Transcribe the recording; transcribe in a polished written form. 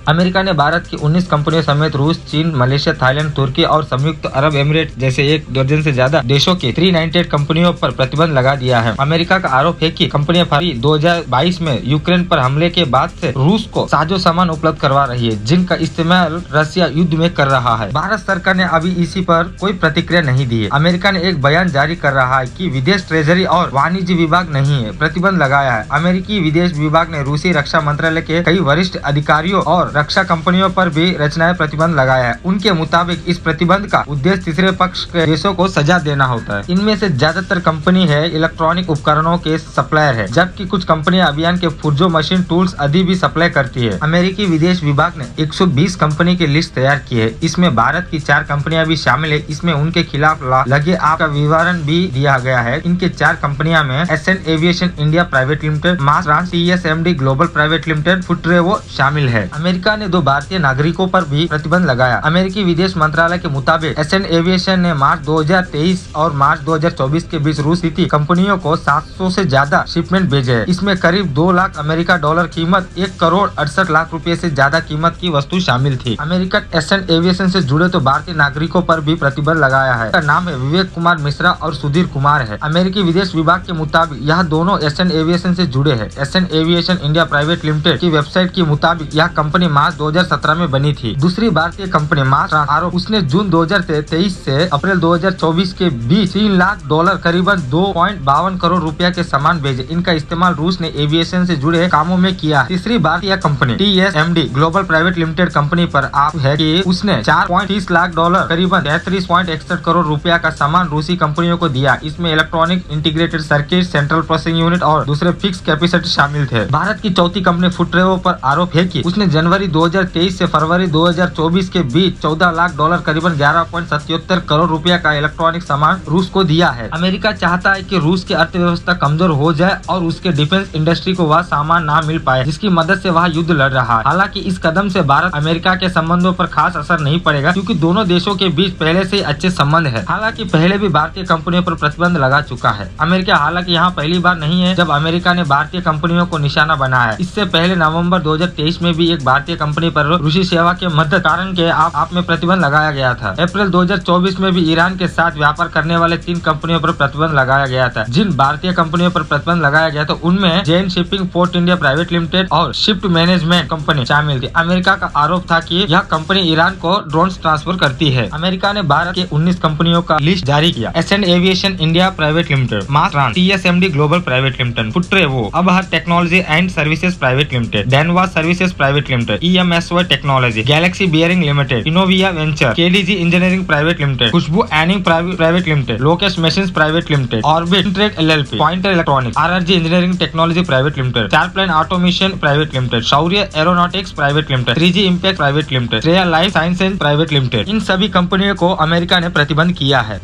America ने भारत की 19 कंपनियों समेत रूस, चीन, मलेशिया, थाईलैंड, तुर्की और संयुक्त अरब एमिरेट जैसे 1 दर्जन से ज्यादा देशों के 398 कंपनियों पर प्रतिबंध लगा दिया है। अमेरिका का आरोप है कि कंपनियां फरवरी 2022 में यूक्रेन पर हमले के बाद से रूस को साजो सामान उपलब्ध करवा रही है, जिनका इस्तेमाल रशिया युद्ध में कर रहा है। भारत सरकार ने अभी इसी पर कोई प्रतिक्रिया नहीं दी है। अमेरिका ने एक बयान जारी कर रहा है कि विदेश ट्रेजरी और वाणिज्य विभाग नहीं है प्रतिबंध लगाया है। अमेरिकी विदेश विभाग ने रूसी रक्षा मंत्रालय के कई वरिष्ठ अधिकारियों और रक्षा कंपनियों पर भी रचनाएं प्रतिबंध लगाया है। उनके मुताबिक इस प्रतिबंध का उद्देश्य तीसरे पक्ष के देशों को सजा देना होता है। इनमें से ज्यादातर कंपनी है इलेक्ट्रॉनिक उपकरणों के सप्लायर है, जबकि कुछ कंपनियां अभियान के पुर्जों, मशीन, टूल्स आदि भी सप्लाई करती है। अमेरिकी विदेश विभाग ने 120 कंपनी की लिस्ट तैयार की है। इसमें भारत की 4 कंपनियां भी शामिल है। इसमें उनके खिलाफ लगे आरोप का विवरण भी दिया गया है। इनके 4 कंपनियां में ascent aviation India private limited, mass trans, TSMD global private limited, फुटरेवो शामिल है। अमेरिका ने 2 भारतीय नागरिकों पर भी प्रतिबंध लगाया। अमेरिकी विदेश मंत्रालय के मुताबिक एसेंट एविएशन ने मार्च 2023 और मार्च 2024 के बीच रूस स्थित कंपनियों को 700 से ज्यादा शिपमेंट भेजे हैं। इसमें करीब 2 लाख अमेरिका डॉलर कीमत 1 करोड़ 68 लाख रुपए से ज्यादा कीमत की वस्तु शामिल थी। अमेरिकन एसेंट एविएशन से जुड़े तो भारतीय नागरिकों पर भी प्रतिबंध लगाया है। नाम है विवेक कुमार मिश्रा और सुधीर कुमार है। अमेरिकी विदेश विभाग के मुताबिक यह दोनों एसेंट एविएशन से जुड़े हैं। Ascent aviation India private limited की वेबसाइट के मुताबिक यह कंपनी मार्च 2017 में बनी थी। दूसरी भारतीय कंपनी मास ट्रांस आरोप उसने जून 2023 से अप्रैल 2024 के बीच $3 लाख करीबन 2.52 करोड़ रुपया के सामान भेजे। इनका इस्तेमाल रूस ने एविएशन से जुड़े कामों में किया। तीसरी भारतीय company TSMD global private limited company पर आप है कि उसने $4.30 लाख करीबन 33.61 करोड़ रुपया का सामान रूसी कंपनियों को दिया। इसमें electronic integrated circuit, central processing unit और दूसरे फिक्स कैपेसिटी शामिल थे। भारत की चौथी कंपनी फुटरेवो पर आरोप है कि उसने जनवरी 2023 से फरवरी 2024 के बीच $14 लाख करीबन 11.77 करोड़ रुपया का इलेक्ट्रॉनिक सामान रूस को दिया है। अमेरिका चाहता है कि रूस की अर्थव्यवस्था कमजोर हो जाए और उसके डिफेंस इंडस्ट्री को वह सामान ना मिल पाए जिसकी मदद से वह युद्ध लड़ रहा है। हालांकि इस कदम से भारत अमेरिका के संबंधों पर खास असर नहीं पड़ेगा, क्योंकि दोनों देशों के बीच पहले से अच्छे संबंध है। हालांकि पहले भी भारतीय कंपनियों पर प्रतिबंध लगा चुका है अमेरिका। हालांकि यहाँ पहली बार नहीं है जब अमेरिका ने भारतीय कंपनियों को निशाना बनाया है। इससे पहले नवंबर 2023 में भी एक भारतीय कंपनी पर रूसी सेवा के मदद कारण के आप में प्रतिबंध लगाया गया था। अप्रैल 2024 में भी ईरान के साथ व्यापार करने वाले 3 कंपनियों पर प्रतिबंध लगाया गया था। जिन भारतीय कंपनियों पर प्रतिबंध लगाया गया था उनमें Jain shipping, port India private limited और शिफ्ट मैनेजमेंट कंपनी शामिल थी। अमेरिका का आरोप था कि यह कंपनी ईरान को ड्रोन ट्रांसफर करती है। अमेरिका ने भारत के 19 कंपनियों का लिस्ट जारी किया। Ascent aviation India private limited, mass trans, TSMD global private limited, फुटरेवो, अबहर technology and services private limited, डेनवा services private limited, EMSY technology, galaxy bearing limited, Innovia venture, KDG engineering private limited, Khushboo एनिंग private limited, Lokesh machines private limited, orbit trade LLP, pointer electronics, RRG engineering technology private limited, चारप्लेन automation private limited, Shaurya aeronautics private limited, 3G impact private limited, Shreya life sciences private limited, इन सभी कंपनियों को America ने प्रतिबंध किया है।